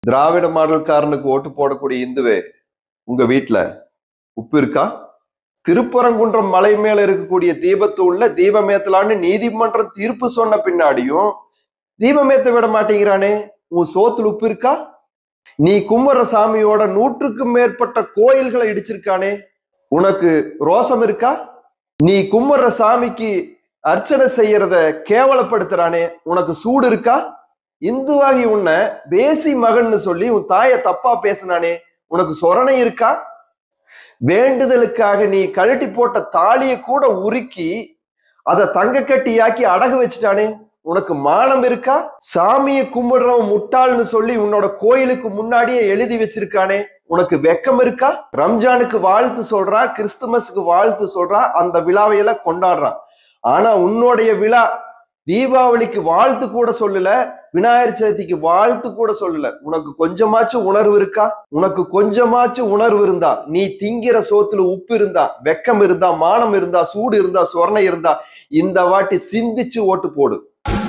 திராவிட மாடல்காரனுக்கு ஓட்டு போடக்கூடிய இந்துவே, உங்க வீட்டுல உப்பு இருக்கா? திருப்பரங்குன்றம் மலை மேல இருக்கக்கூடிய தீபத்து உள்ள தீபமேத்தலான்னு நீதிமன்ற தீர்ப்பு சொன்ன பின்னாடியும் தீபமேத்த விட மாட்டேங்கிறானே, உன் சோத்துல உப்பு இருக்கா? நீ கும்புற சாமியோட 100க்கும் மேற்பட்ட கோயில்களை இடிச்சிருக்கானே, உனக்கு ரோசம் இருக்கா? நீ கும்புற சாமிக்கு அர்ச்சனை செய்யறத கேவலப்படுத்துறானே, உனக்கு சூடு இருக்கா? இந்துவாகி உன்னை பேசி மகன்னு சொல்லி உன் தாயை தப்பா பேசினானே, உனக்கு சொரணை இருக்கா? வேண்டுதலுக்காக நீ கழட்டி போட்ட தாலியை கூட உருக்கி அதை தங்க கட்டியாக்கி அடகு வச்சுட்டானே, உனக்கு மானம் இருக்கா? சாமியை கும்பிடுறவன் முட்டாள்னு சொல்லி உன்னோட கோயிலுக்கு முன்னாடியே எழுதி வச்சிருக்கானே, உனக்கு வெக்கம் இருக்கா? ரம்ஜானுக்கு வாழ்த்து சொல்றான், கிறிஸ்துமஸுக்கு வாழ்த்து சொல்றான், அந்த விழாவையெல்லாம் கொண்டாடுறான். ஆனா உன்னுடைய விழா தீபாவளிக்கு வாழ்த்து கூட சொல்லல, விநாயகர் சதுர்த்திக்கு வாழ்த்து கூட சொல்லல. உனக்கு கொஞ்சமாச்சும் உணர்வு இருக்கா? உனக்கு கொஞ்சமாச்சும் உணர்வு இருந்தா, நீ திங்கிற சோத்துல உப்பு இருந்தா, வெக்கம் இருந்தா, மானம் இருந்தா, சூடு இருந்தா, சொரணை இருந்தா, இந்த வாட்டி சிந்திச்சு ஓட்டு போடு.